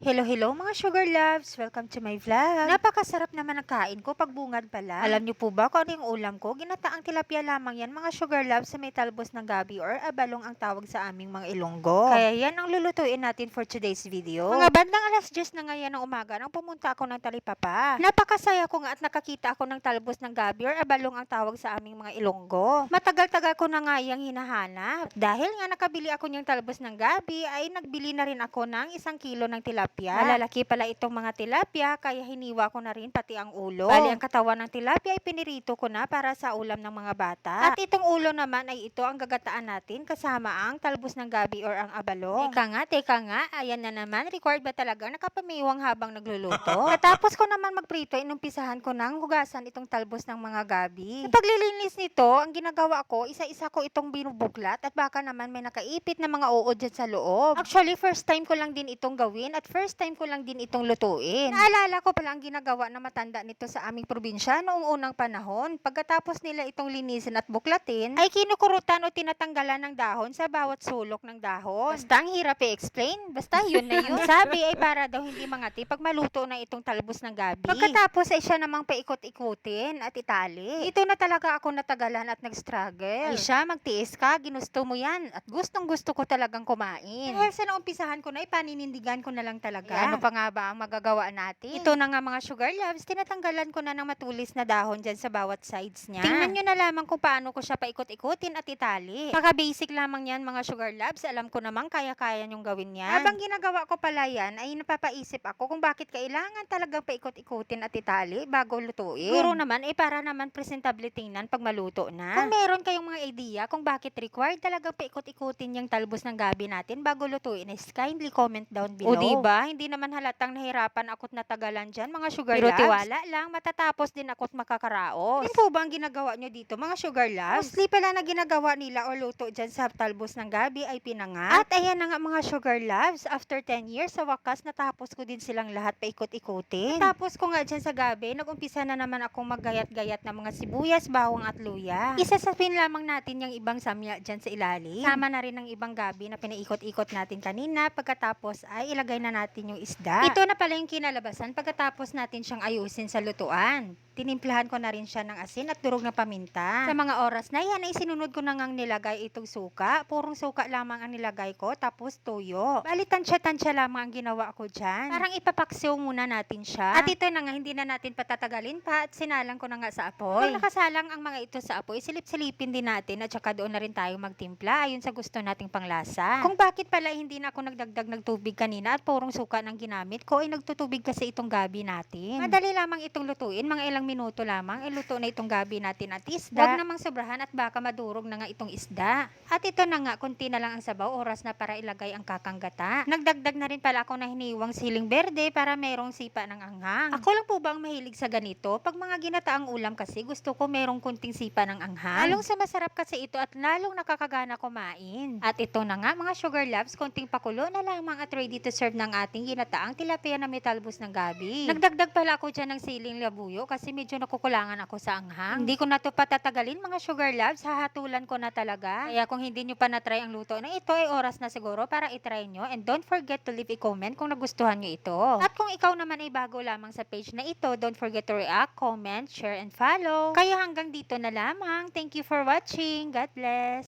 Hello mga sugar loves! Welcome to my vlog. Napakasarap naman ang kain ko pag bungad pala. Alam niyo po ba kung ano yung ulam ko? Ginataang tilapia lamang yan mga sugar loves sa may talbos ng gabi or abalong ang tawag sa aming mga Ilonggo. Kaya yan ang lulutuin natin for today's video. Mga bandang alas 10 na ngayon ng umaga nang pumunta ako ng Talipapa. Napakasaya ko nga at nakakita ako ng talbos ng gabi or abalong ang tawag sa aming mga Ilonggo. Matagal-tagal ko na nga yung hinahanap. Dahil nga nakabili ako niyang talbos ng gabi ay nagbili na rin ako ng 1 kilo ng tilapia. Malalaki pala itong mga tilapia kaya hiniwa ko na rin pati ang ulo. Bali ang katawan ng tilapia ay pinirito ko na para sa ulam ng mga bata. At itong ulo naman ay ito ang gagataan natin kasama ang talbos ng gabi or ang abalong. Teka nga, ayan na naman. Required ba talaga nakapamiwang habang nagluluto? Katapos ko naman magprito, inumpisahan ko nang hugasan itong talbos ng mga gabi. Sa paglilinis nito, ang ginagawa ko, isa-isa ko itong binubuklat at baka naman may nakaipit na mga uod dyan sa loob. Actually, first time ko lang din itong gawin at first time ko lang din itong lutuin. Naalala ko pala ang ginagawa na matanda nito sa aming probinsya noong unang panahon. Pagkatapos nila itong linisin at buklatin, ay kinukurutan o tinatanggalan ng dahon sa bawat sulok ng dahon. Basta ang hirap i-explain. Basta yun na yun. Sabi ay para daw hindi mangati pag maluto na itong talbos ng gabi. Pagkatapos ay siya namang paikot-ikutin at itali. Ito na talaga ako natagalan at nag-struggle. Ay siya, magtiis ka, ginusto mo yan. At gustong gusto ko talagang kumain. Dahil sa naumpisahan ko na, ipaninindigan ko na lang talaga. Ano pa nga ba ang magagawa natin? Ito na nga mga sugar loves, tinatanggalan ko na ng matulis na dahon dyan sa bawat sides niya. Tingnan nyo na lamang kung paano ko siya paikot-ikutin at itali. Paka-basic lamang yan mga sugar loves, alam ko namang kaya-kaya nyong gawin yan. Habang ginagawa ko pala yan, ay napapaisip ako kung bakit kailangan talagang paikot-ikutin at itali bago lutuin. Siguro naman, para naman presentable tingnan pag maluto na. Kung meron kayong mga idea kung bakit required talagang paikot-ikutin yung talbos ng gabi natin bago lutuin, is kindly comment down below. O diba? Hindi naman halatang nahirapan ako't natagalan dyan mga sugar loves. Pero tiwala lang, matatapos din ako't makakaraos. Hindi po ba ang ginagawa nyo dito mga sugar loves? Mostly pala na ginagawa nila o luto dyan sa talbos ng gabi ay pinangat. At ayan na nga mga sugar loves, after 10 years sa wakas natapos ko din silang lahat paikot-ikutin. Tapos ko nga dyan sa gabi, nag-umpisa na naman akong maggayat-gayat ng mga sibuyas, bawang at luya. Isasapin lamang natin yung ibang samya dyan sa ilalim. Sama na rin ng ibang gabi na pinaikot-ikot natin kanina. Pagkatapos ay ilagay na natin yung isda. Ito na pala yung kinalabasan pagkatapos natin siyang ayusin sa lutuan. Tinimplahan ko na rin siya ng asin at durog na paminta. Sa mga oras na yan ay sinunod ko na ngang nilagay itong suka. Purong suka lamang ang nilagay ko tapos toyo. Bali tansya-tansya lamang ang ginawa ko dyan. Parang ipapaksiw muna natin siya. At ito na nga, hindi na natin patatagalin pa at sinalang ko na nga sa apoy. Kung nakasalang ang mga ito sa apoy, silip-silipin din natin at saka doon na rin tayo magtimpla ayon sa gusto nating panglasa. Kung bakit pala hindi na ako nagdagdag ng tubig kanina at purong suka ng ginamit ko ay nagtutubig kasi itong gabi natin. Madali lamang itong lutuin, mga ilang minuto lamang iluto na itong gabi natin at isda. Huwag namang sobrahan at baka madurog na nga itong isda. At ito na nga, kunti na lang ang sabaw, oras na para ilagay ang kakanggata. Nagdagdag na rin pala ako na hiniwang siling berde para merong sipa ng anghang. Ako lang po ba ang mahilig sa ganito? Pag mga ginataang ulam kasi gusto ko merong kunting sipa ng anghang. Lalong sumasarap kasi ito at lalong nakakagana kumain. At ito na nga mga sugar loves, kunting pakulo na lamang at ready to serve ng ating ginataang tilapia na may talbos ng gabi. Nagdagdag pala ako dyan ng siling labuyo kasi medyo nakukulangan ako sa anghang. Hindi ko na to patatagalin mga sugar loves, hahatulan ko na talaga. Kaya kung hindi nyo pa na-try ang luto na ito ay oras na siguro para itry nyo, and don't forget to leave a comment kung nagustuhan nyo ito. At kung ikaw naman ay bago lamang sa page na ito, don't forget to react, comment, share, and follow. Kaya hanggang dito na lamang. Thank you for watching. God bless.